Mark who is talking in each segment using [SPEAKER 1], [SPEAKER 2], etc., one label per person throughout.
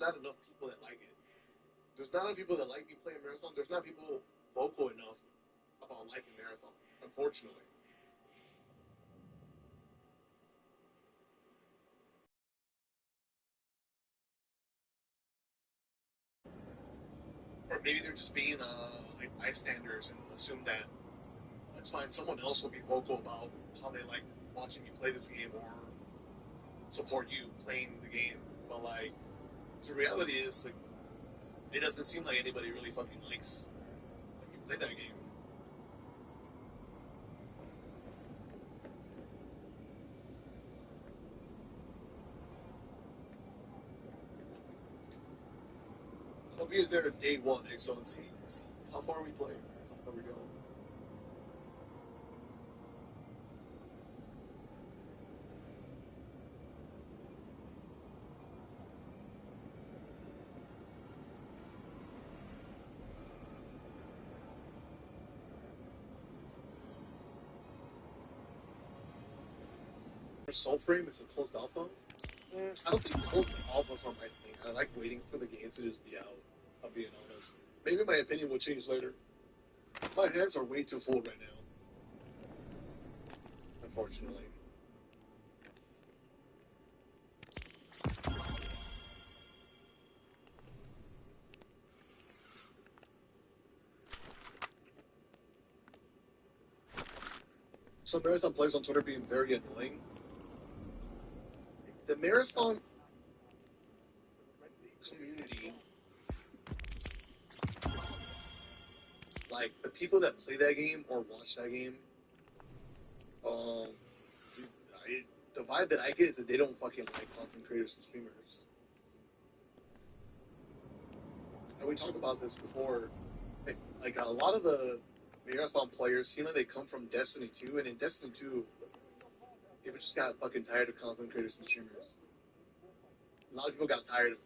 [SPEAKER 1] not enough people that like it. There's not enough people that like me playing Marathon. There's not people vocal enough about liking Marathon, unfortunately. Or maybe they're just being like bystanders and assume that it's fine. Someone else will be vocal about how they like watching you play this game or support you playing the game. But like, the reality is like, it doesn't seem like anybody really fucking likes like you play that game. I'll be there day one, so and see how far we play, how far we go. Soul Frame is a closed alpha. I don't think closed alphas are my thing. I like waiting for the game to just be out. I'll being honest. Maybe my opinion will change later. My hands are way too full right now, unfortunately. Some marathon players on Twitter being very annoying. The marathon community, like the people that play that game or watch that game, um, dude, the vibe that I get is that they don't fucking like content creators and streamers. And we talked about this before. Like a lot of the marathon players seem like they come from Destiny 2, and in Destiny 2, people just got fucking tired of content creators and streamers. A lot of people got tired of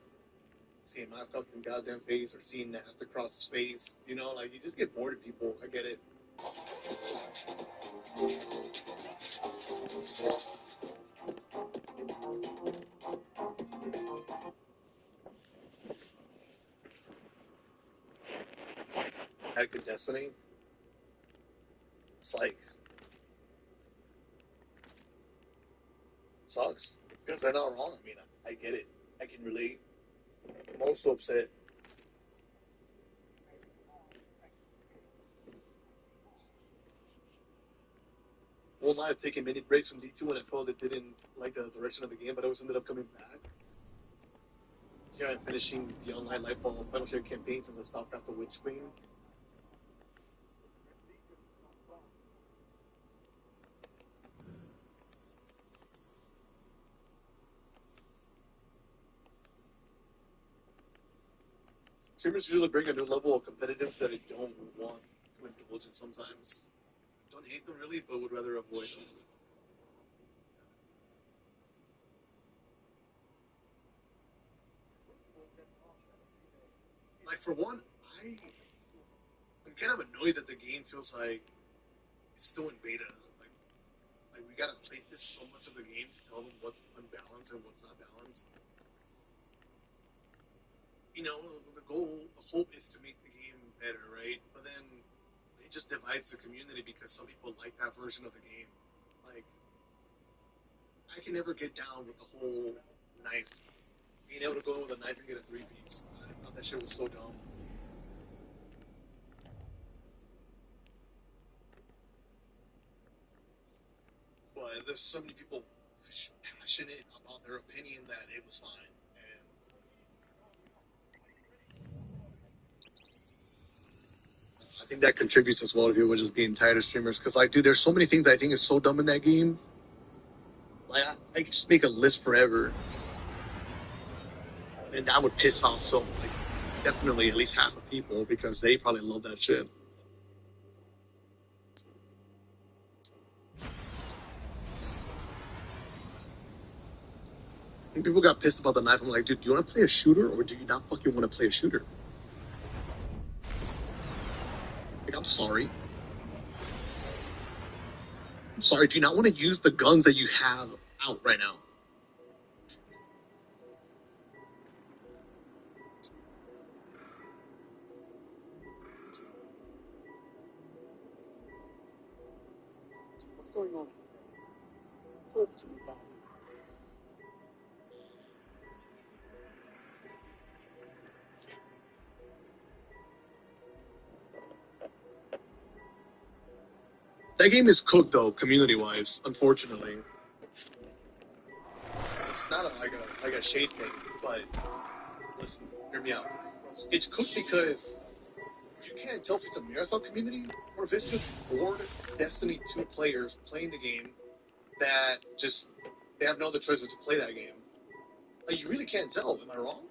[SPEAKER 1] seeing my fucking goddamn face or seeing Nast across his face. You know, like you just get bored of people. I get it. Heck in Destiny, it's like sucks because they're not wrong. I mean, I get it. I can relate. I'm also upset. Well, I've taken many breaks from D2 when I felt it didn't like the direction of the game, but I always ended up coming back. Here I'm finishing the online Lightfall Final Share campaign since I stopped after Witch Queen. Streamers usually bring a new level of competitiveness that I don't want to indulge in sometimes. Don't hate them really, but would rather avoid them. Like for one, I'm kind of annoyed that the game feels like it's still in beta. Like we gotta play this so much of the game to tell them what's unbalanced and what's not balanced. You know, the goal, the hope is to make the game better, right? But then it just divides the community because some people like that version of the game. Like I can never get down with the whole knife, being able to go in with a knife and get a three piece. I thought that shit was so dumb. But there's so many people passionate about their opinion that it was fine. And I think that contributes as well to people just being tired of streamers. Because, like, dude, there's so many things I think is so dumb in that game. Like, I could just make a list forever. And that would piss off so, like, definitely at least half of people because they probably love that shit. And people got pissed about the knife. I'm like, dude, do you want to play a shooter or do you not fucking want to play a shooter? Like, I'm sorry. I'm sorry. Do you not want to use the guns that you have out right now? That game is cooked though, community-wise. Unfortunately, it's not like a shade thing, but listen, hear me out. It's cooked because you can't tell if it's a marathon community or if it's just bored Destiny 2 players playing the game that just they have no other choice but to play that game. Like you really can't tell. Am I wrong?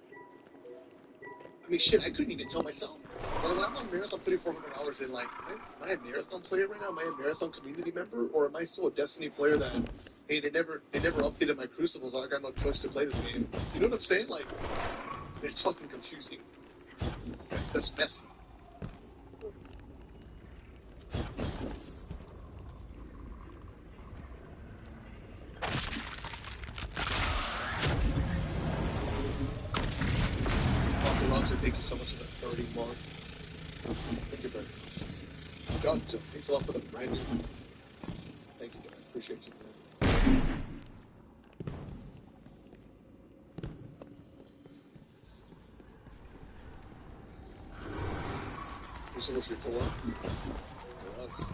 [SPEAKER 1] I mean, shit, I couldn't even tell myself. But when I'm on Marathon 3,400 hours in, like, am I a Marathon player right now? Am I a Marathon community member? Or am I still a Destiny player that, hey, they never updated my Crucible, so I got no choice to play this game? You know what I'm saying? Like, it's fucking confusing. That's messy. Dr. Thank you so much for the 30 months. Thank you very much. John, thanks a lot for the brand new. Thank you, guys. Appreciate you, man. This was your core. It was.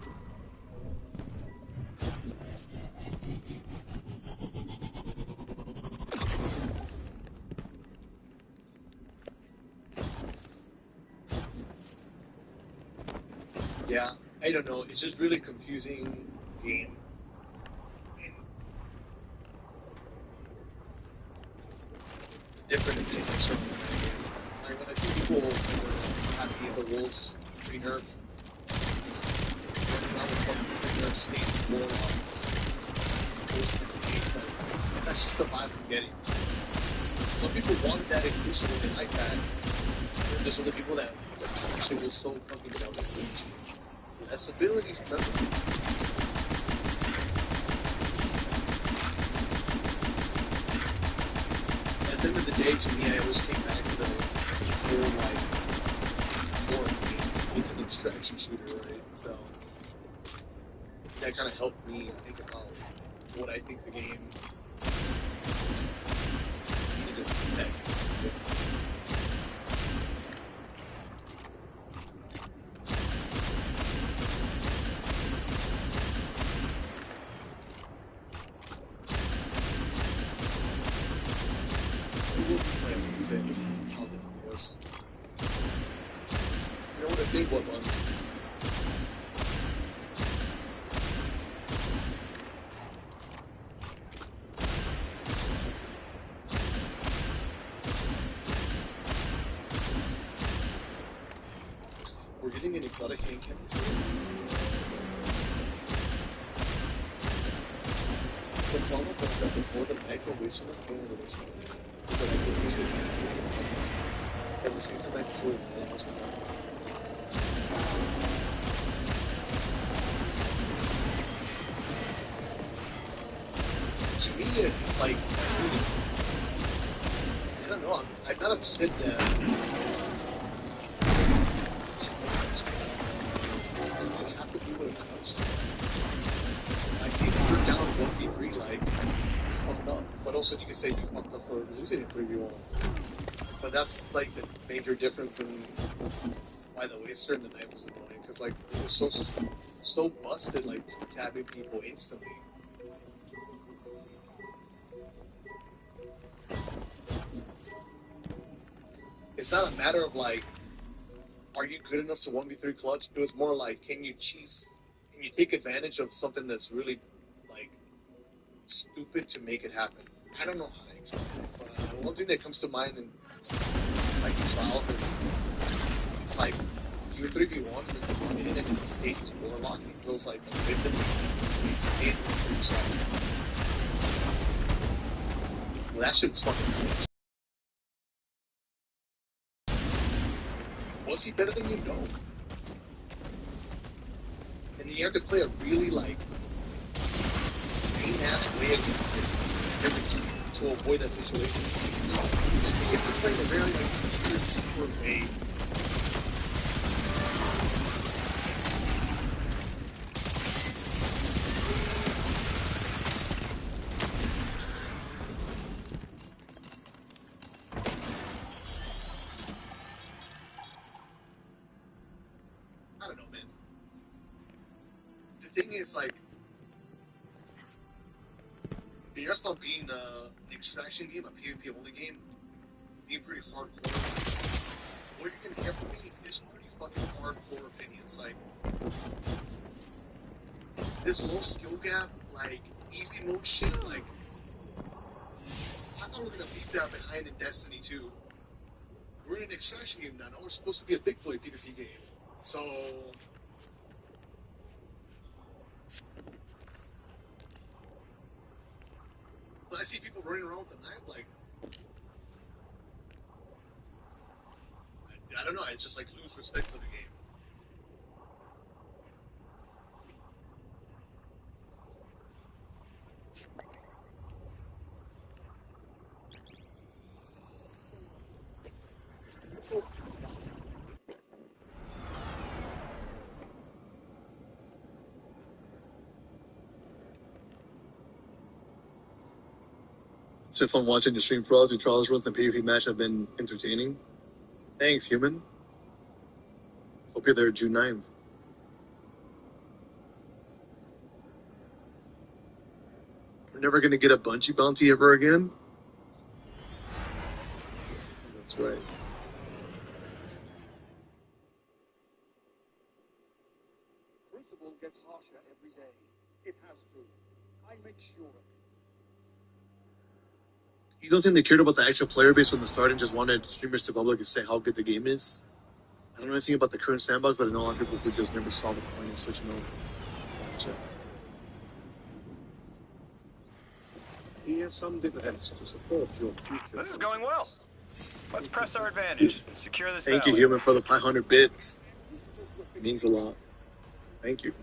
[SPEAKER 1] Yeah, I don't know. It's just really confusing game. Different opinions from like when I see people happy the rules re-nerf, running around with fucking re-nerf Stacy Warlock, that's just the vibe I'm getting. Some people wanted that inclusive and they like that. And there's other people that actually was so fucking about the reach. Less abilities, perfect. At the end of the day, to me, I always came back to the whole, like, more into the extraction shooter, right? So, that kind of helped me think about what I think the game needed to connect. Big one ones. We're getting an exotic hand cannon soon. The clone of was that before the knife will waste on the clone of the wish. But I could use it. At the same time, I can swing the house with that. Like, I don't know, I'm not upset that you have to do what it touch. Like, if you're down 1v3, like, you fucked up. But also, you can say you fucked up for losing it 3v1. But that's, like, the major difference in why the Waster and the knife was annoying. Because, like, it was so busted, like, tabbing people instantly. It's not a matter of like, are you good enough to 1v3 clutch? It was more like, can you take advantage of something that's really like stupid to make it happen? I don't know how to explain it, but one thing that comes to mind in like trials is it's like you're 3v1 and you run in and it's a Stasis Warlock and it goes like a whip in the Stasis hand and you're like, well, that shit was fucking good. Was he better than you? No. And you have to play a really, like, pain-ass way against it every game to avoid that situation. You have to play a very, like, pure way. thing is like, the Airsoft being an extraction game, a PvP only game, being pretty hardcore. What you're gonna get from me is pretty fucking hardcore opinions. Like, this low skill gap, like easy mode shit, like, I thought we were gonna beat that behind in Destiny 2. We're in an extraction game now. Now we're supposed to be a big boy PvP game. So, when I see people running around with a knife, like, I don't know, I just like lose respect for the game. It's been fun watching the stream for us. Your trials runs and PvP match have been entertaining. Thanks, human. Hope you're there June 9th. We're never gonna get a Bungie bounty ever again. That's right.
[SPEAKER 2] Crucible gets harsher every day. It has to. I make sure of it.
[SPEAKER 1] You don't think they cared about the actual player base from the start and just wanted streamers to publicly say how good the game is? I don't know anything about the current sandbox, but I know a lot of people who just never saw the point in switching over. Gotcha.
[SPEAKER 2] Here's some dividends to support your future.
[SPEAKER 3] This is going well. Let's press our advantage. Secure this
[SPEAKER 1] Thank you,
[SPEAKER 3] valley.
[SPEAKER 1] human, for the 500 bits. It means a lot. Thank you.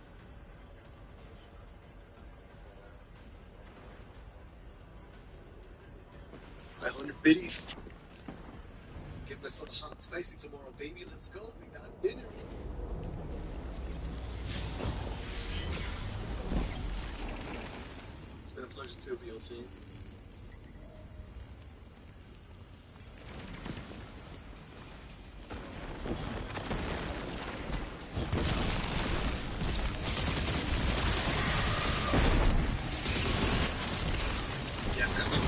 [SPEAKER 1] Biddies. Get myself a hot and spicy tomorrow, baby. Let's go. We got dinner. It's been a pleasure too, BLC. Yeah, that's not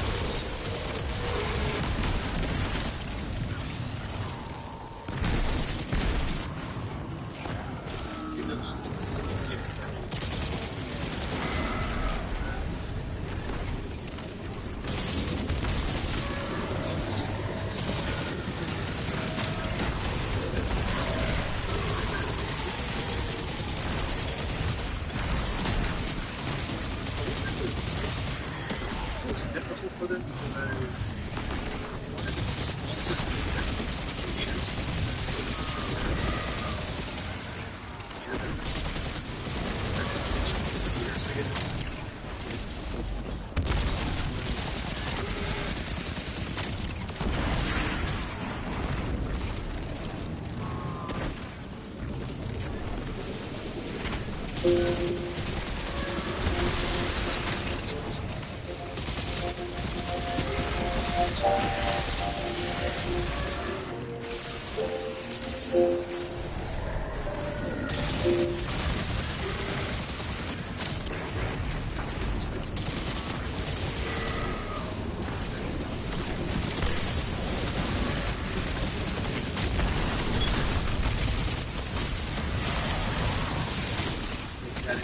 [SPEAKER 1] it's difficult for them because sponsors need investment from creators. So, I guess. Got it.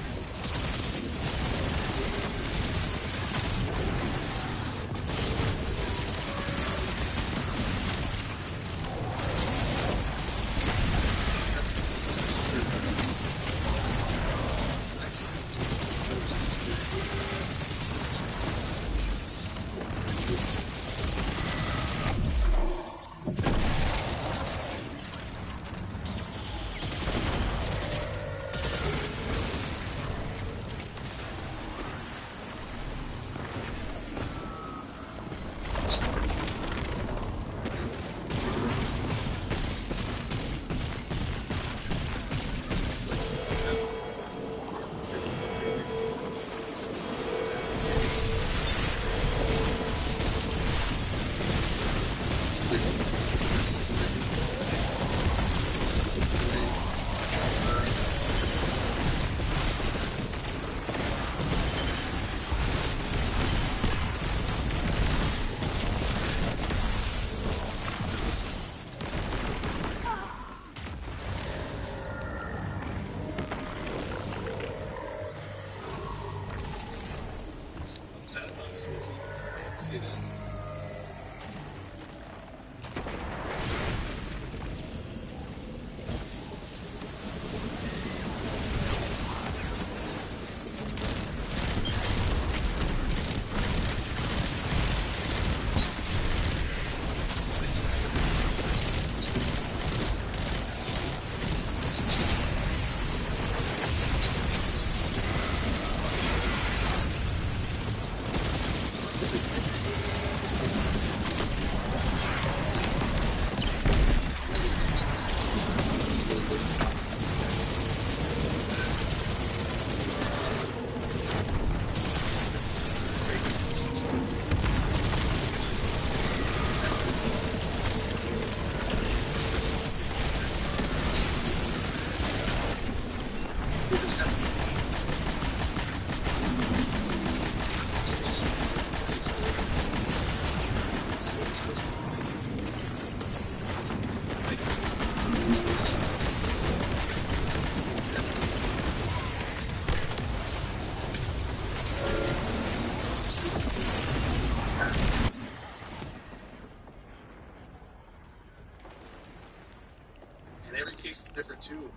[SPEAKER 1] And every case is different too.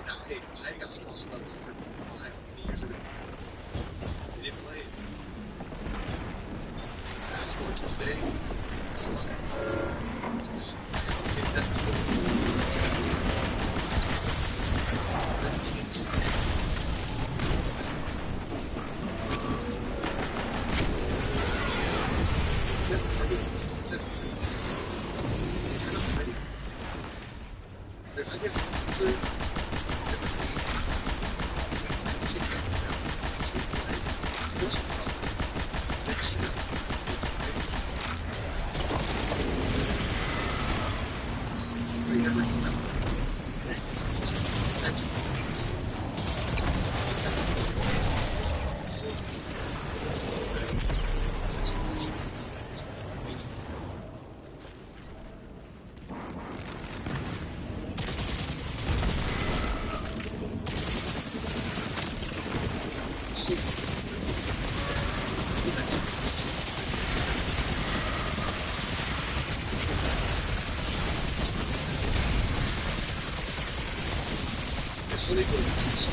[SPEAKER 1] I got sponsored by Wilford one time many years ago. They didn't play it. Fast forward to today. So it's that simple. 13 strikes. It's different for me. It's you're not ready. There's, I guess, certain different changes now. So like, force the problem. Like, shoot up. They never come out. It's that means situation. It's meaning. So they go to so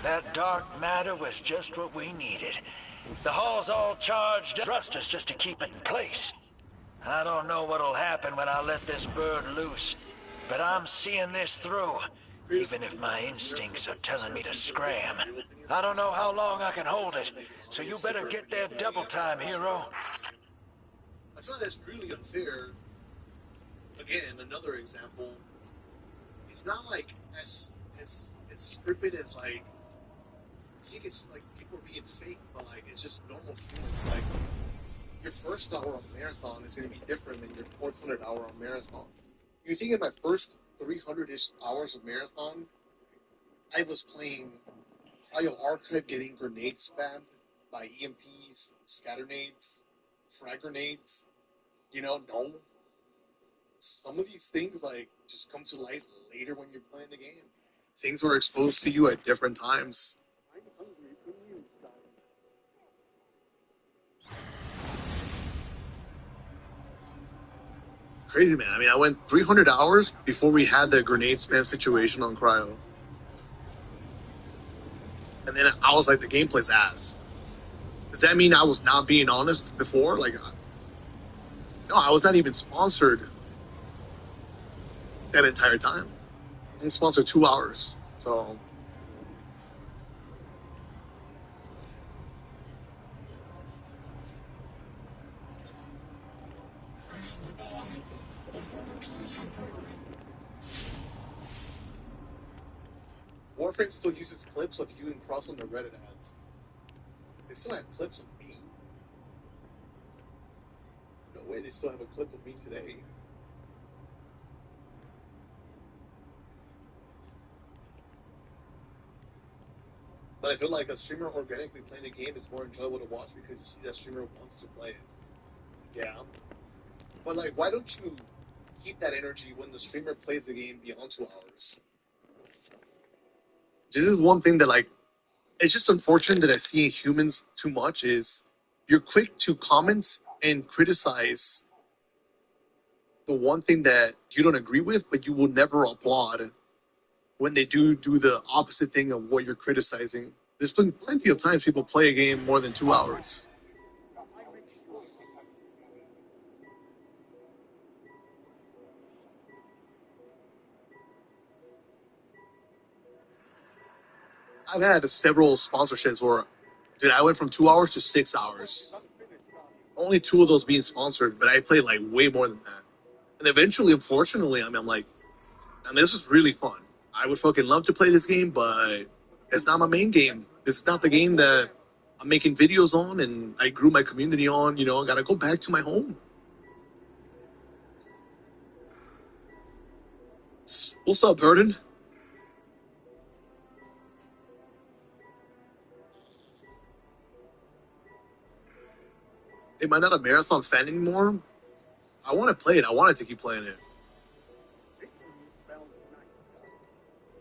[SPEAKER 3] That dark matter was just what we needed. The hall's all charged up. Trust us just to keep it in place. I don't know what'll happen when I let this bird loose, but I'm seeing this through, even if my instincts are telling me to scram. I don't know how long I can hold it, so you better get there double time, hero.
[SPEAKER 1] I feel like that's really unfair. Again, another example. It's not like as scripted as like. I think it's like people are being fake, but like it's just normal humans. Like your first hour on marathon is going to be different than your 400 hour on marathon. You think of my first 300-ish hours of marathon, I was playing Cryo Archive, getting grenades spammed by EMPs, scatternades, frag grenades. No. Some of these things like just come to light later when you're playing the game. Things were exposed to you at different times.
[SPEAKER 2] I'm hungry for news, darling.
[SPEAKER 1] Crazy, man. I mean, I went 300 hours before we had the grenade spam situation on Cryo. And then I was like, the gameplay's ass. Does that mean I was not being honest before? Like, no, I was not even sponsored that entire time. I'm sponsored 2 hours. So, Warframe still uses clips of you and Cross on their Reddit ads. They still have clips of me. No way they still have a clip of me today. But I feel like a streamer organically playing a game is more enjoyable to watch because you see that streamer wants to play it. Yeah. But like, why don't you keep that energy when the streamer plays the game beyond 2 hours? This is one thing that like, it's just unfortunate that I see humans too much is you're quick to comment and criticize the one thing that you don't agree with, but you will never applaud when they do the opposite thing of what you're criticizing. There's been plenty of times people play a game more than 2 hours. I've had several sponsorships where, dude, I went from 2 hours to 6 hours. Only 2 of those being sponsored, but I played like way more than that. And eventually, unfortunately, I'm like, this is really fun. I would fucking love to play this game, but it's not my main game. This is not the game that I'm making videos on and I grew my community on. You know, I gotta go back to my home. What's up, Burden? Am I not a Marathon fan anymore? I want to play it. I wanted to keep playing it.
[SPEAKER 2] Victory spells night,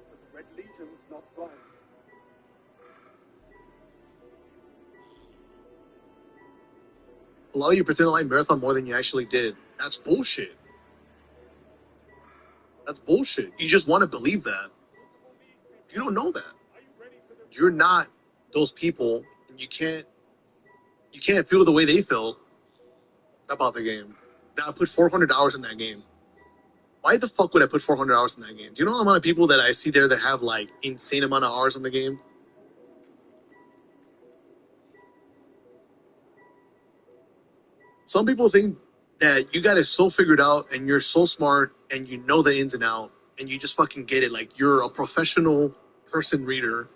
[SPEAKER 2] but the Red Legion's not wrong.
[SPEAKER 1] A lot of you pretend to like Marathon more than you actually did. That's bullshit. That's bullshit. You just want to believe that. You don't know that. You're not those people, and you can't feel the way they felt about the game. Now, I put $400 in that game. Why the fuck would I put $400 in that game? Do you know the amount of people that I see there that have like insane amount of hours in the game? Some people think that you got it so figured out and you're so smart and you know the ins and out and you just fucking get it. Like you're a professional person reader.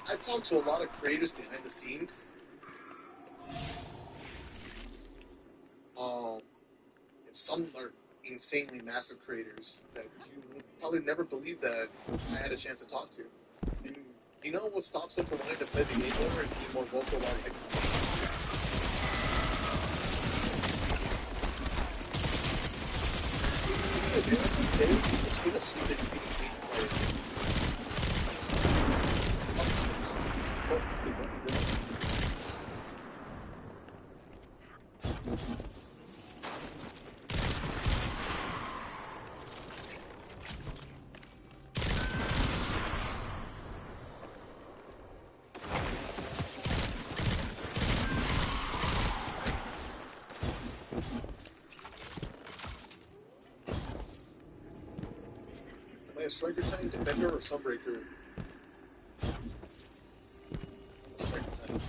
[SPEAKER 1] I've talked to a lot of creators behind the scenes. And some are insanely massive creators that you would probably never believe that I had a chance to talk to. And you know what stops them from wanting to play the game more and be more vocal about it? It's been a stupid thing. Am I a striker type, defender, or sunbreaker? Striker type.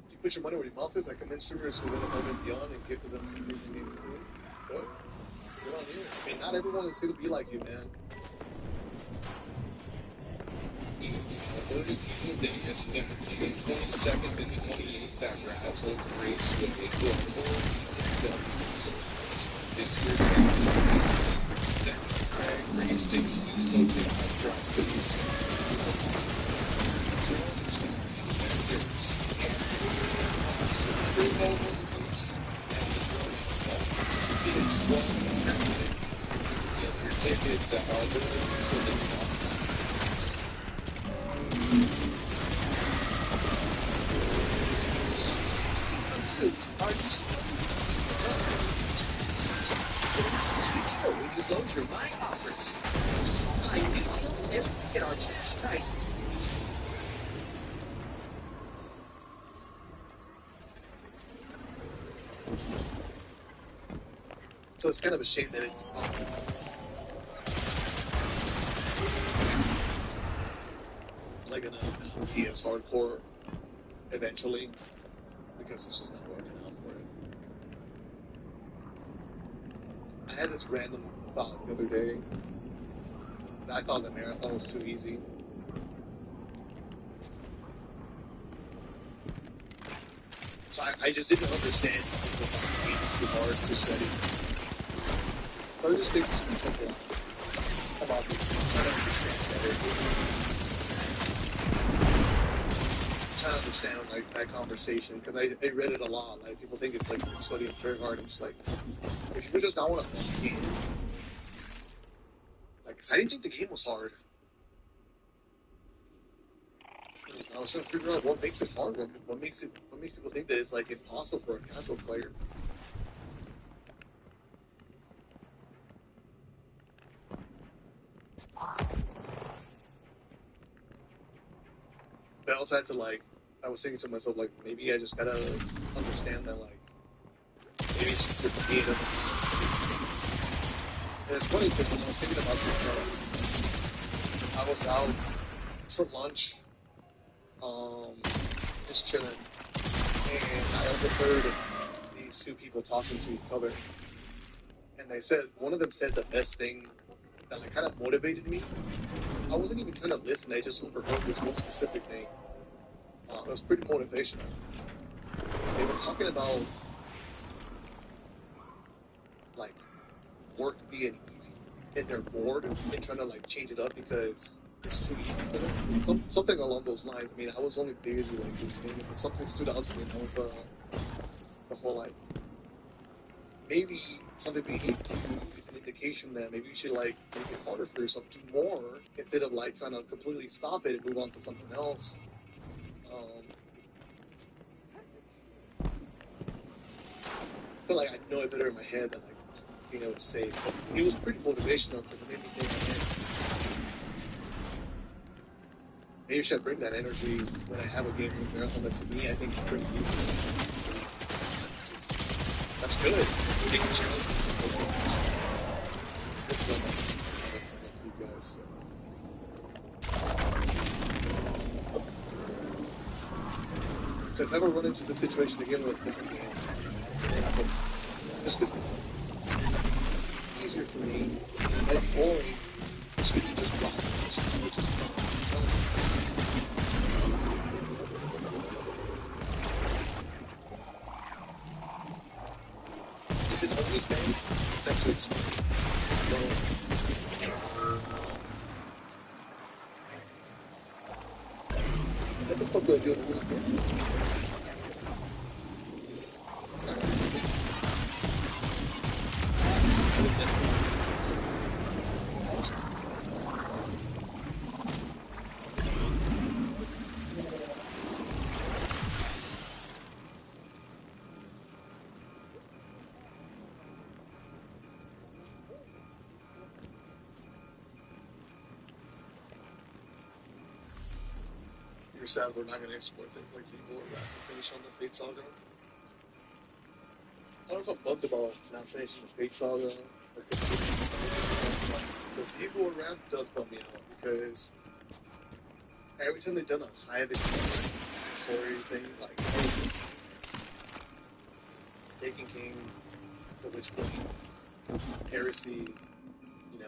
[SPEAKER 1] You put your money where your mouth is. I commend streamers who went above and beyond and gifted them some amazing games to play. Good. Good on you. I mean, not everyone is going to be like you, man.
[SPEAKER 4] 30 days in June 22nd and 28th backgrounds of the race with a global this year's drag racing so they have dropped these tickets at all so they
[SPEAKER 5] Those are my offers. Find new deals and get our best prices.
[SPEAKER 1] So it's kind of a shame that it's like an PS hardcore eventually, because it's just not working out for it. I had this random thought the other day. I thought that Marathon was too easy. So I just didn't understand people thought the game was too hard to study. So I just think something about this game, trying to understand better. Trying to understand like that conversation because I read it a lot. Like people think it's like studying very hard. And it's like if you just not want to play the game, like 'cause I didn't think the game was hard. I was trying to figure out what makes it hard. What makes people think that it's like impossible for a casual player. But I also had to like, I was thinking to myself like maybe I just gotta understand that like maybe it's just for me it doesn't. And it's funny because when I was thinking about this, I was out for lunch, just chilling, and I overheard these two people talking to each other, and they said one of them said the best thing that like kind of motivated me. I wasn't even trying to listen; I just overheard this one specific thing. It was pretty motivational. They were talking about like work being easy, and they're bored and trying to like change it up because it's too easy for them. Something along those lines. I mean, I was only busy like listening, but something stood out to me. And that was the whole like maybe something being easy to you is an indication that maybe you should like make it harder for yourself, do more instead of like trying to completely stop it and move on to something else. I feel like I know it better in my head than like being able to say it. But it was pretty motivational because it made me think, man, maybe I should bring that energy when I have a game with Marathon that to me I think is pretty easy. That's good. It's a big challenge. It's not like you guys. So I've never run into this situation again with a different game. Just because it's easier for me, and boring, so you can just rock. If it only fans, it's actually explained. What the fuck do I do with the fans? It's not gonna be You're sad we're not going to explore things like Zeeble or Wrath and finish on the Fate Saga. I don't know if I'm bummed about not finishing the Fate Saga. The Zeeble or Wrath does bum me out because every time they've done a high story thing, like Taken King, The Witch Queen, Heresy, you know.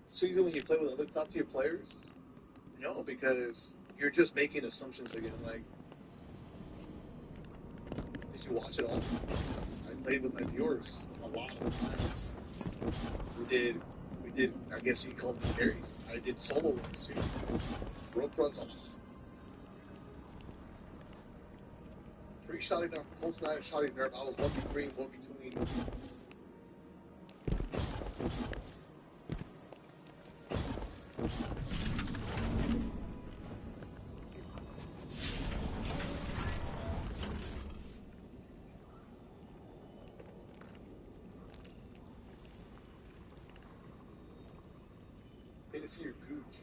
[SPEAKER 1] So usually when you play with other top tier players, no, because you're just making assumptions again. Like, did you watch it all? I played with my viewers a lot of times. We did. I guess you call them carries. I did solo runs too. Rope runs a lot. Free shotting nerf, most night shotting nerf. I was 1v3, 1v2. Hey, to see your gooch.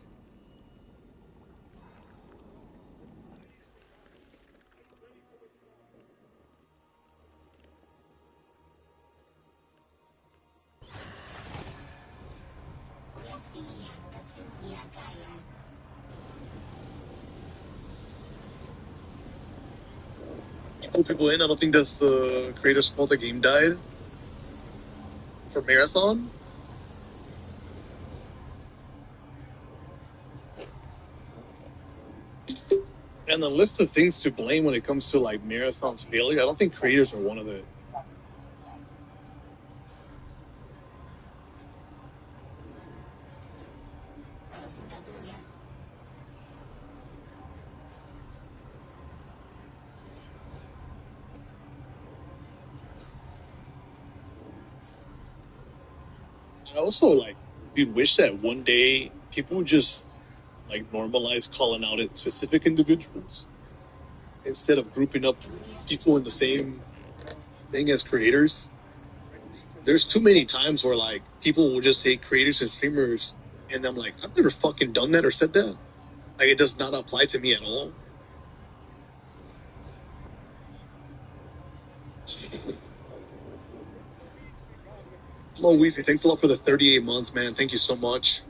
[SPEAKER 1] pull people in. I don't think that's the creators' fault the game died. For Marathon, and the list of things to blame when it comes to like Marathon's failure, I don't think creators are one of it. I also like you'd wish that one day people would just like normalize calling out at specific individuals instead of grouping up people in the same thing as creators. There's too many times where like people will just say creators and streamers, and I'm like, I've never fucking done that or said that. Like it does not apply to me at all. Hello, Weezy. Thanks a lot for the 38 months, man. Thank you so much.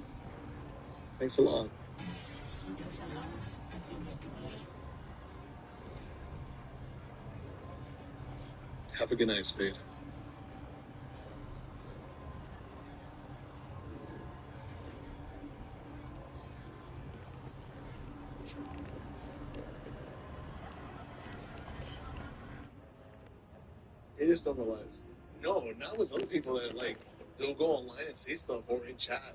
[SPEAKER 1] Thanks a lot. Have a good night, Spade. They just don't realize. No, not with other people that like they'll go online and say stuff or in chat.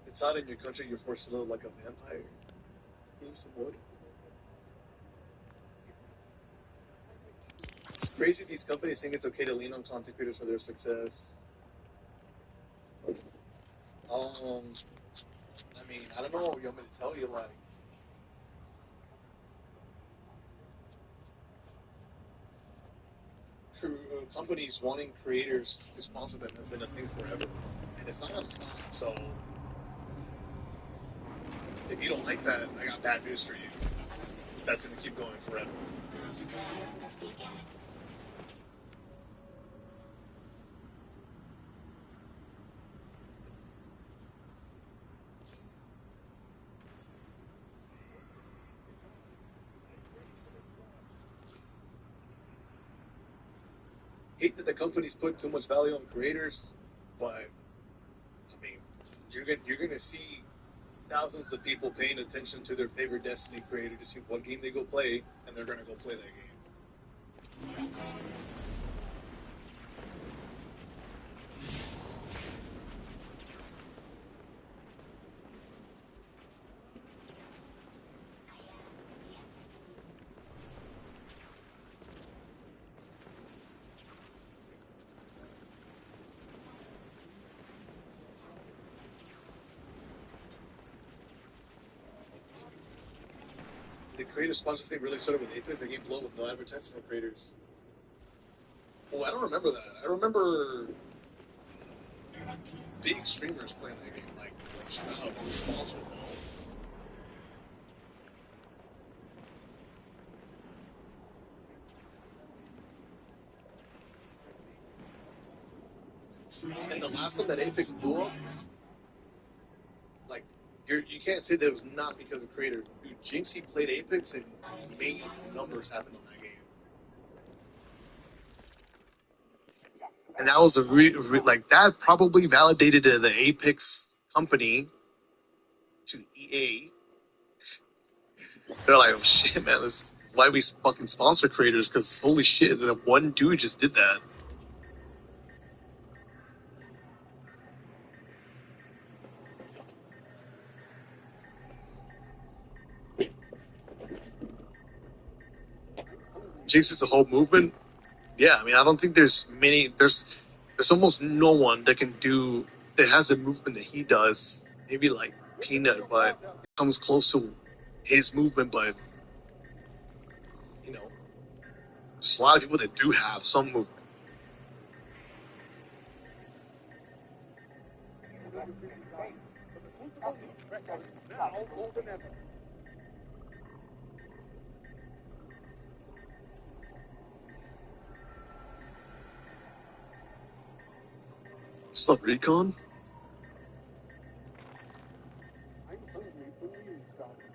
[SPEAKER 1] It's not in your country. You're forced to live like a vampire. Give some wood. It's crazy these companies think it's okay to lean on content creators for their success. I mean, I don't know what you want me to tell you. Like, companies wanting creators to sponsor them has been a thing forever, and it's not gonna stop. So, if you don't like that, I got bad news for you. That's gonna keep going forever. Hate that the companies put too much value on creators, but I mean, you're gonna see thousands of people paying attention to their favorite Destiny creator to see what game they go play, and they're gonna go play that game. The creator sponsor thing really started with Apex. The game blew up with no advertising from creators. Oh, I don't remember that. I remember big streamers playing that game, like Shroud was sponsored. And the last time that Apex blew up, like you can't say that it was not because of creator. Dude, Jinxie played Apex and made numbers happen on that game. And that was like that probably validated the Apex company to EA. They're like, oh shit, man, this why we fucking sponsor creators, because holy shit, that one dude just did that. Jinx is a whole movement. Yeah, I mean, I don't think there's almost no one that has the movement that he does. Maybe like Peanut, but comes close to his movement. But you know, there's a lot of people that do have some movement.
[SPEAKER 2] but the Crucible needs pressure now more than ever.
[SPEAKER 1] What's up, Recon?
[SPEAKER 2] I'm hungry for news, Doctor.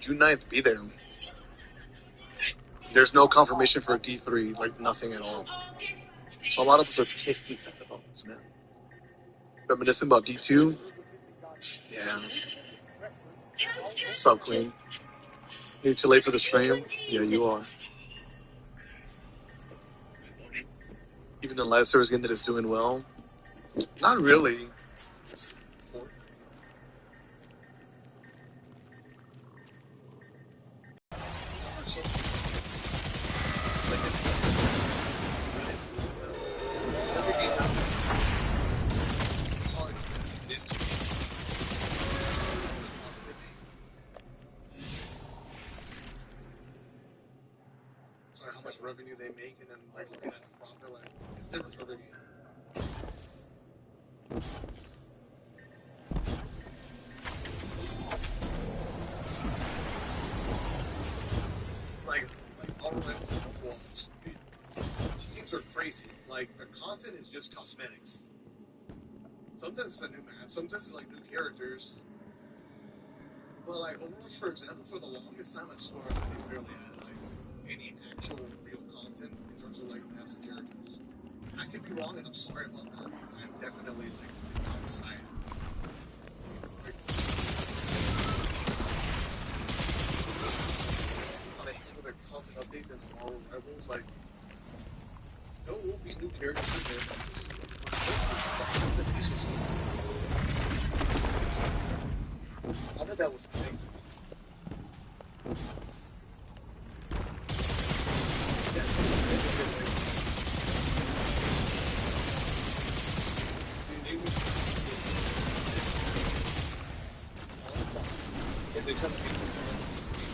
[SPEAKER 1] June 9th, be there. There's no confirmation for D3, like nothing at all. So a lot of us are pissed about this, man. Reminiscing about D2? Yeah. What's up, Queen? You too late for the stream? Yeah, you are. Even the last service game that is doing well? Not really. Sorry, how much revenue they make, and then like looking at the profit, like it's different for every game. Like all of that's ones. These games are crazy. Like the content is just cosmetics. Sometimes it's a new map, sometimes it's like new characters. But like Overwatch, for example, for the longest time, I swear they barely had like any actual real content in terms of like maps and characters. I could be wrong, and I'm sorry about that because I'm definitely like outside. Like, how they handle their content updates and Marvel Rebels, like there will be new characters in there. I thought that was insane. Yes. Dude, they would this all this stuff. If they try to make this game.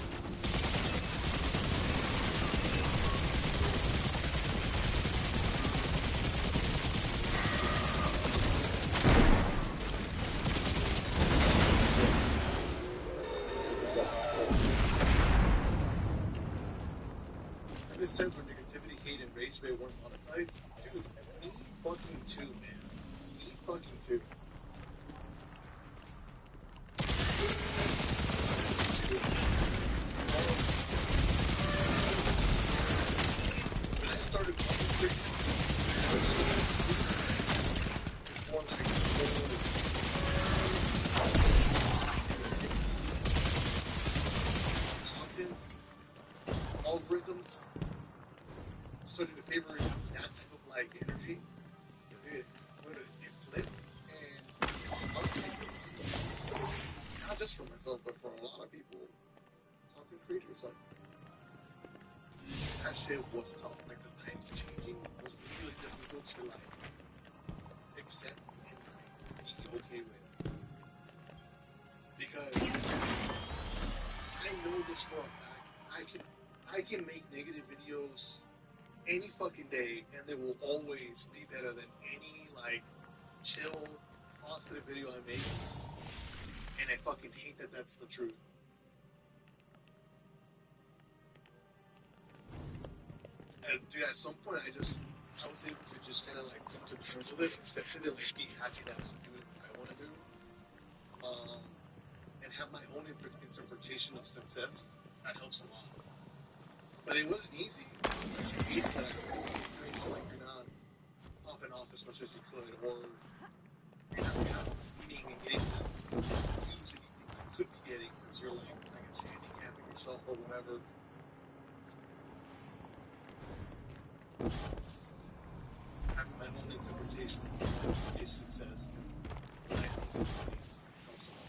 [SPEAKER 1] In this sense, where negativity, hate, and rage may weren't monetized, dude, me fucking too, man. Me fucking too. When I started fucking preaching, I was so before like content, algorithms, started to favor that type of like energy. It flipped, and honestly, not just for myself, but for a lot of people, content creators, like that shit was tough. Like the times changing was really difficult to like accept and like be okay with, because I know this for a fact. I can make negative videos any fucking day, and they will always be better than any like chill, positive video I make. And I fucking hate that that's the truth. And dude, at some point, I was able to just kind of like come to terms with it, accept it, and like be happy that I'm doing what I want to do, and have my own interpretation of success. That helps a lot. But it wasn't easy. It's like you hate that you're not popping off as much as you could, or you're not meeting and getting the views that you could be getting because you're like I guess handicapping yourself or whatever. Have my own interpretation of his success. And I think it helps a lot.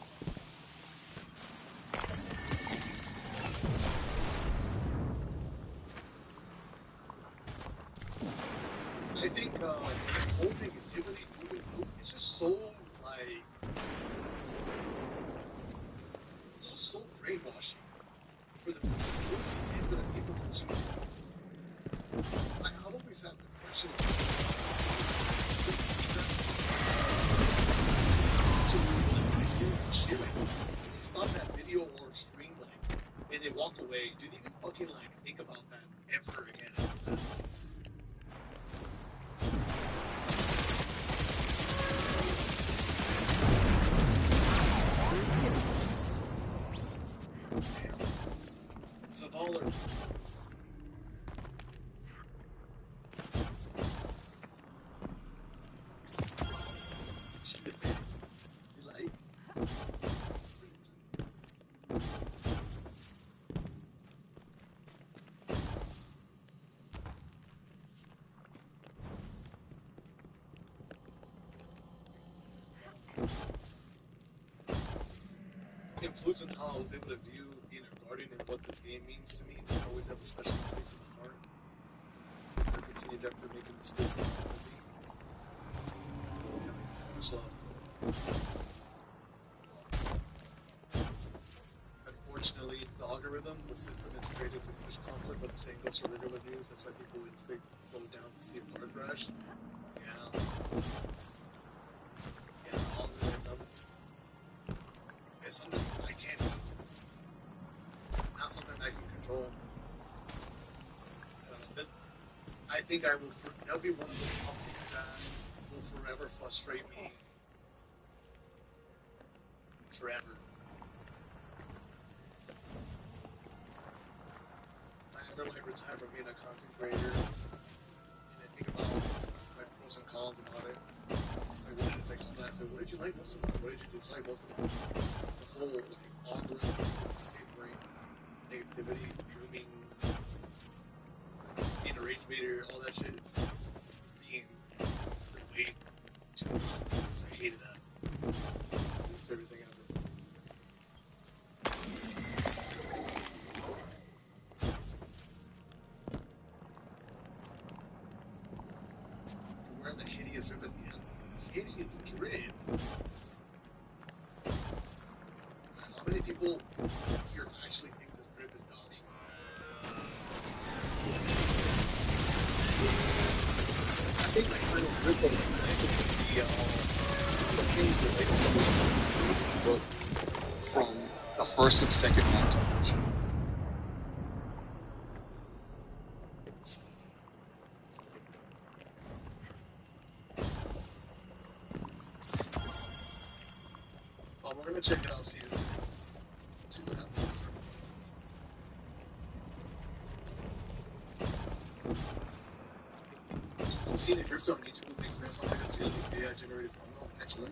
[SPEAKER 1] I think the whole negativity moving is just so like it's just so brainwashing for the people and for the people consuming it. I always have the question it's not that video or stream like and they walk away. Do they even fucking like think about that ever again after that? It's $1. You like? Influence on how I was able to view being a guardian and what this game means to me. I always have a special place in my heart. I continued after making this list. Much love. Unfortunately, the algorithm, the system is created to push conflict, but the same goes for regular news. That's why people would slow down to see a car crash. Yeah. Yeah, the algorithm. It's something I can't do. It's not something I can control. I think I will. That'll be one of the topics that will forever frustrate me. Forever. I never like retire from being a content creator, and I think about my pros and cons about it. Like sometimes I say, what did you like most about it? What did you dislike most about it? The whole like algorithm, tapering, negativity, grooming, being a rage baiter, all that shit, being the way to me. I hated that. It's everything ever. Where the hideous drip at the end? Hideous drip? How many people here actually think this drip is dog shit? I think my final drip of the night is going to be something related from the first and second montage. We're gonna check it out, see what happens. I'm seeing a drift on YouTube makes me sound like it's really AI generated thumbnail, actually.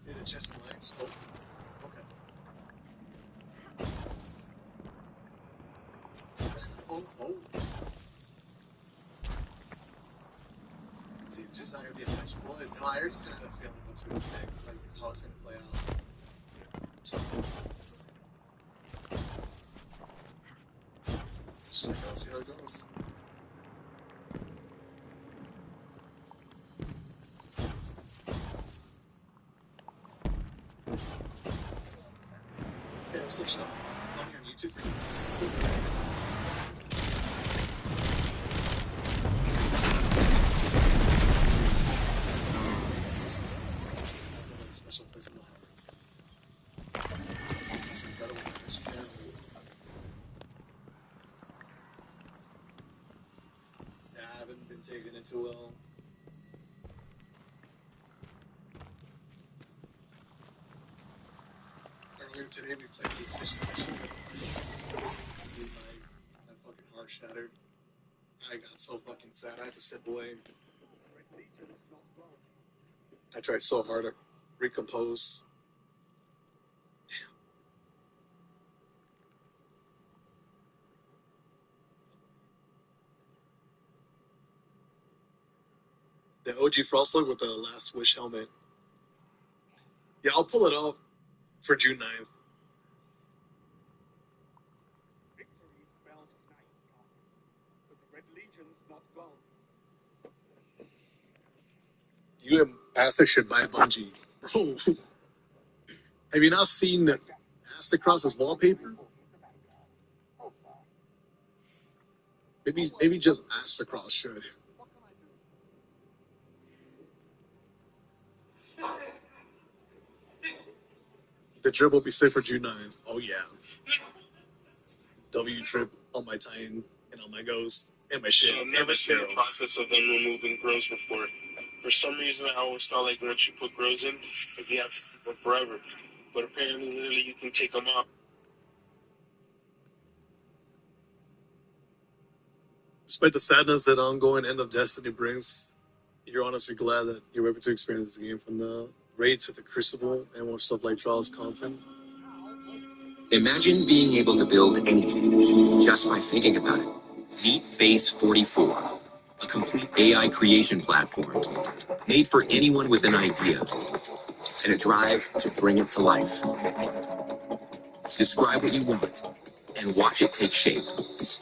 [SPEAKER 1] Did a chest and legs? Oh, okay. Oh. See, just not gonna be a match. Well, no, I already kind of have a feeling what to expect, like how it's gonna play out. So, just check out, see how it goes. What's up, Sean? Coming on YouTube for special place in my heart. It's incredible. It's family. Yeah, I haven't been taking it too well. Earlier today, we played the Decision Mission. My fucking heart shattered. I got so fucking sad. I had to step away. I tried so hard to recompose. The OG Frostler with the Last Wish helmet. Yeah, I'll pull it up for June 9th.
[SPEAKER 2] Victory spells night, but the Red Legion's not gone.
[SPEAKER 1] You and Aztec should buy Bungie. Bro, have you not seen Aztec Cross's wallpaper? Maybe just Aztec Cross should. The drip will be safe for June 9. Oh yeah. W drip on my Titan and on my Ghost and my shit.
[SPEAKER 6] I've never seen the process of them removing grows before. For some reason, I always thought like once you put grows in, like, you have to keep them forever. But apparently, literally, you can take them out.
[SPEAKER 1] Despite the sadness that ongoing end of Destiny brings, you're honestly glad that you were able to experience this game from the raid to the Crucible and more stuff like Trials content.
[SPEAKER 7] Imagine being able to build anything just by thinking about it. Meet Base 44, a complete AI creation platform made for anyone with an idea and a drive to bring it to life. Describe what you want and watch it take shape.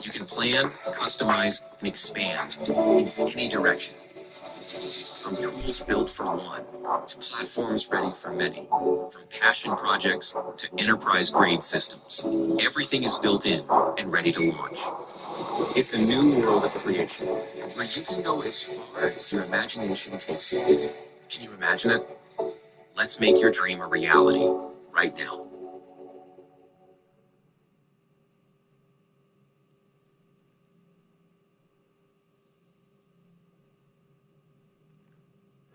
[SPEAKER 7] You can plan, customize, and expand in any direction. From tools built for one to platforms ready for many, from passion projects to enterprise-grade systems, everything is built in and ready to launch. It's a new world of creation where you can go as far as your imagination takes you. Can you imagine it? Let's make your dream a reality right now.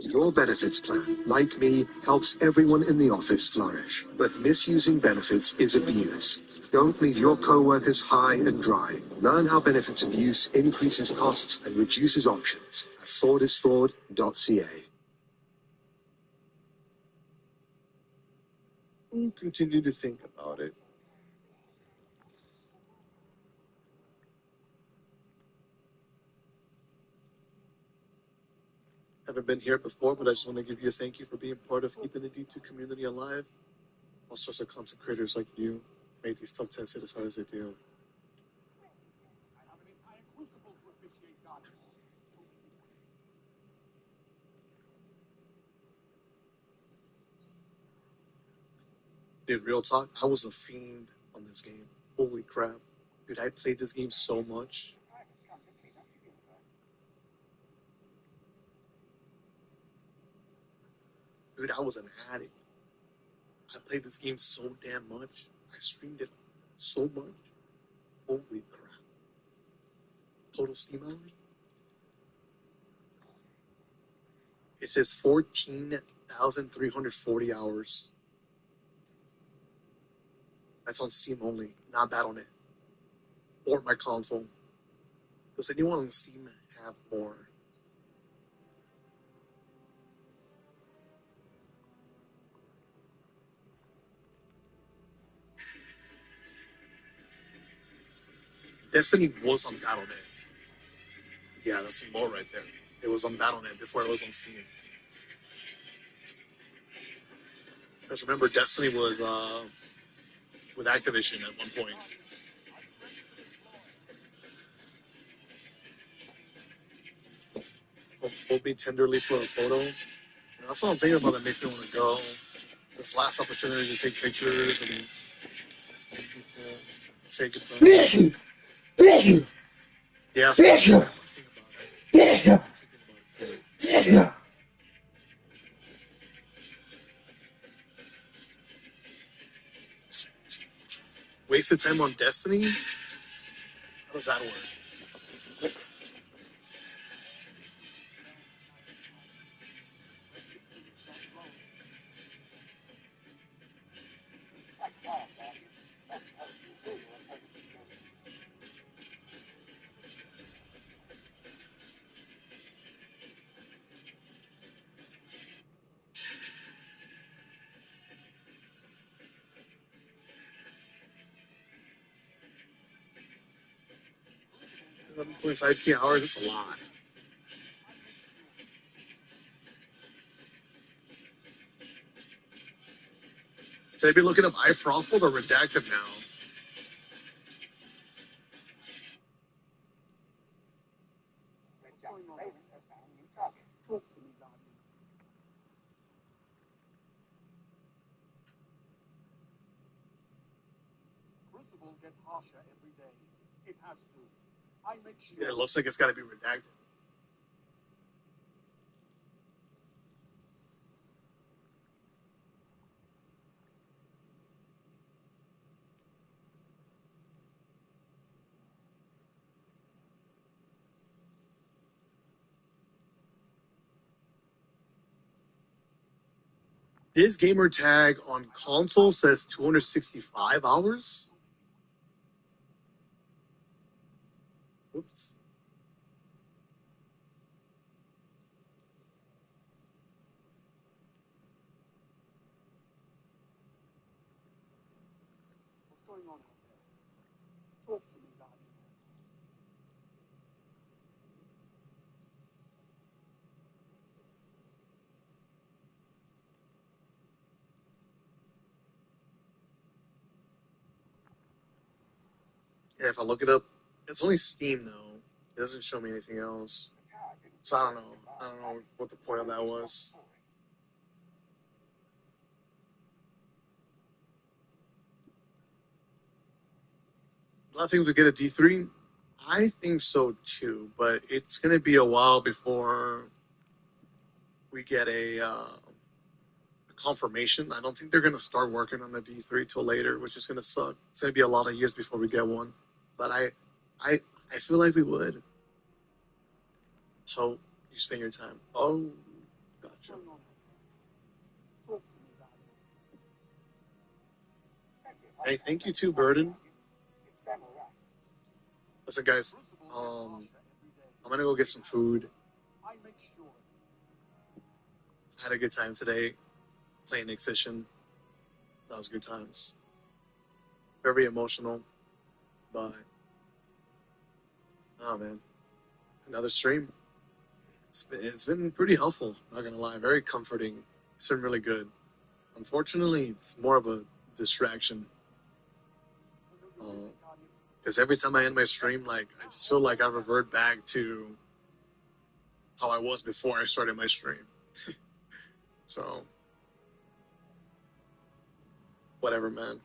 [SPEAKER 8] Your benefits plan, like me, helps everyone in the office flourish. But misusing benefits is abuse. Don't leave your coworkers high and dry. Learn how benefits abuse increases costs and reduces options at fordisfraud.ca.
[SPEAKER 1] We'll continue to think about it. Haven't been here before, but I just want to give you a thank you for being part of keeping the D2 community alive. All sorts of content creators like you make these top 10 hit as hard as they do.
[SPEAKER 2] I have an entire crucible to officiate, God.
[SPEAKER 1] Dude, real talk, I was a fiend on this game. Holy crap. Dude, I played this game so much. Dude, I was an addict. I played this game so damn much. I streamed it so much. Holy crap. Total Steam hours? It says 14,340 hours. That's on Steam only, not Battle.net. Or my console. Does anyone on Steam have more? Destiny was on Battle.net. Yeah, that's more right there. It was on Battle.net before it was on Steam. Because remember, Destiny was with Activision at one point. Hold me tenderly for a photo. And that's what I'm thinking about that makes me want to go. This last opportunity to take pictures and say goodbye. Yeah, for sure. Wasted time on Destiny? How does that work? $11.5K hours, that's a lot. Should I be looking up iFrostbolt or Redacted now?
[SPEAKER 2] Talk to me, Guardian. Crucible gets harsher every day. It has to. I make sure.
[SPEAKER 1] Yeah, it looks like it's got to be Redacted. This gamer tag on console says 265 hours. Whoops.
[SPEAKER 2] What's going on out there? Talk to me, Guardian.
[SPEAKER 1] Yeah, if I look it up, it's only Steam though. It doesn't show me anything else. So I don't know. I don't know what the point of that was. A lot of things will get a D3. I think so too, but it's going to be a while before we get a confirmation. I don't think they're going to start working on the D3 till later, which is going to suck. It's going to be a lot of years before we get one. But I feel like we would. So you spend your time. Oh, gotcha.
[SPEAKER 2] Talk to me, Guardian.
[SPEAKER 1] Hey, thank you too, Burden. Listen, guys. I'm gonna go get some food.
[SPEAKER 2] I make sure.
[SPEAKER 1] I had a good time today playing Ixition. That was good times. Very emotional, but oh man, another stream. It's been pretty helpful. Not gonna lie, very comforting. It's been really good. Unfortunately, it's more of a distraction. Because every time I end my stream, like I just feel like I revert back to how I was before I started my stream. So, whatever, man.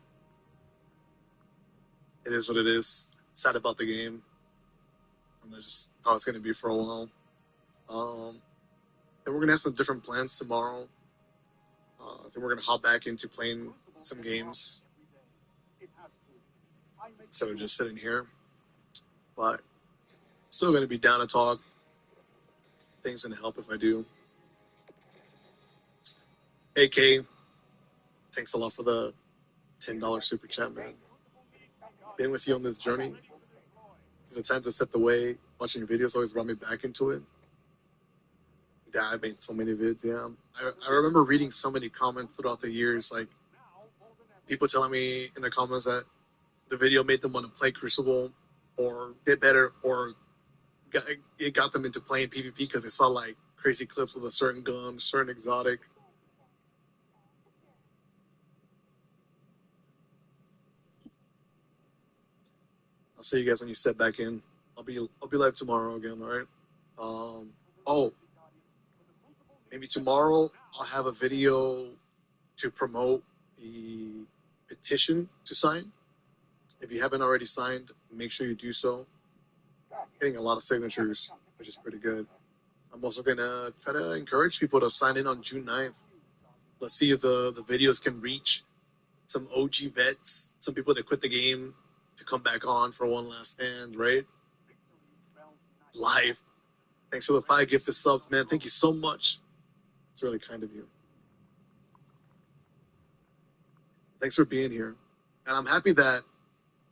[SPEAKER 1] It is what it is. Sad about the game. And that's just how it's gonna be for a while. Then we're gonna have some different plans tomorrow. I think we're gonna hop back into playing some games instead of just sitting here. But still gonna be down to talk. Things gonna help if I do. AK, thanks a lot for the $10 super chat, man. Been with you on this journey. The times I stepped away, watching your videos always brought me back into it. Yeah, I made so many vids, yeah. I remember reading so many comments throughout the years, like people telling me in the comments that the video made them want to play Crucible or get better, or it got them into playing PvP because they saw like crazy clips with a certain gun, certain exotic. I'll see you guys when you step back in. I'll be live tomorrow again, all right? Maybe tomorrow I'll have a video to promote the petition to sign. If you haven't already signed, make sure you do so. Getting a lot of signatures, which is pretty good. I'm also gonna try to encourage people to sign in on June 9th. Let's see if the videos can reach some OG vets, some people that quit the game to come back on for one last stand, right? Live. Thanks for the 5 gifted subs, man. Thank you so much. It's really kind of you. Thanks for being here. And I'm happy that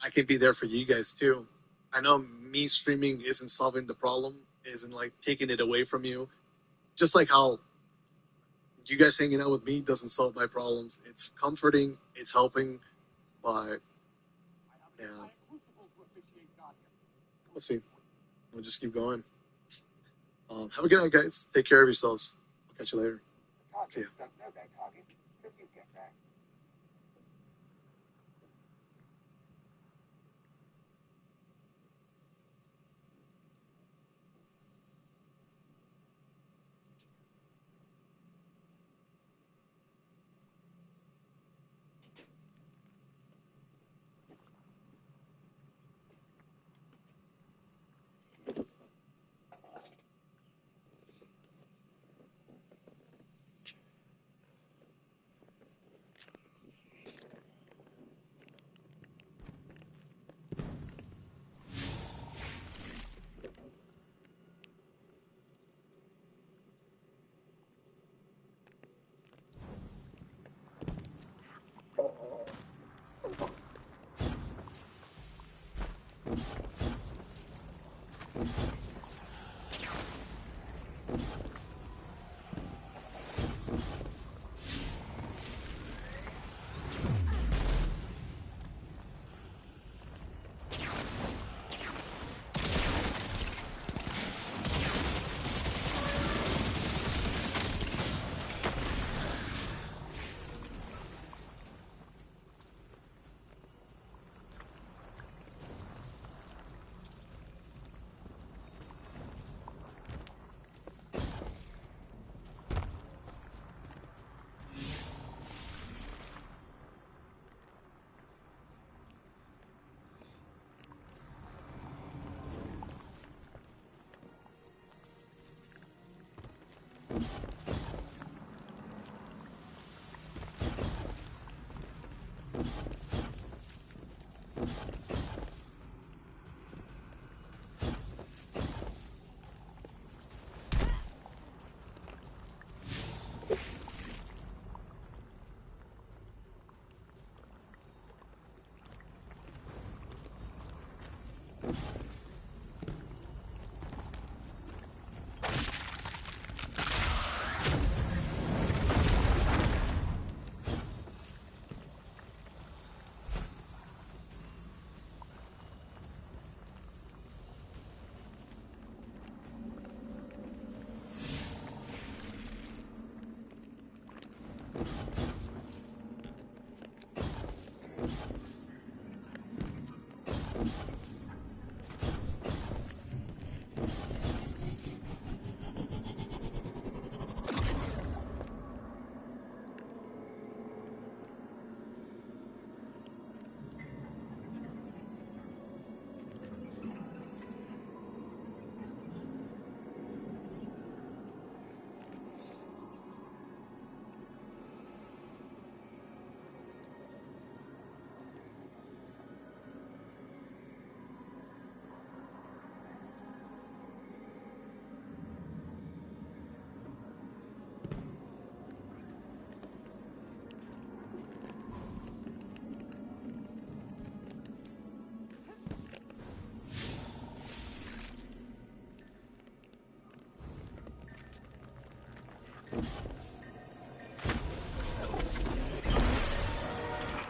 [SPEAKER 1] I can be there for you guys too. I know me streaming isn't solving the problem, isn't like taking it away from you. Just like how you guys hanging out with me doesn't solve my problems. It's comforting, it's helping, but yeah. We'll see. We'll just keep going. Have a good night, guys. Take care of yourselves. I'll catch you later. See ya.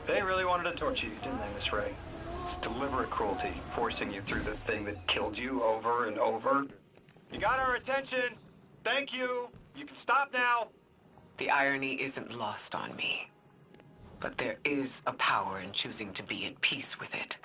[SPEAKER 9] They really wanted to torture you, didn't they, Miss Ray? It's deliberate cruelty, forcing you through the thing that killed you over and over. You got our attention. Thank you. You can stop now.
[SPEAKER 10] The irony isn't lost on me. But there is a power in choosing to be at peace with it.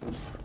[SPEAKER 11] you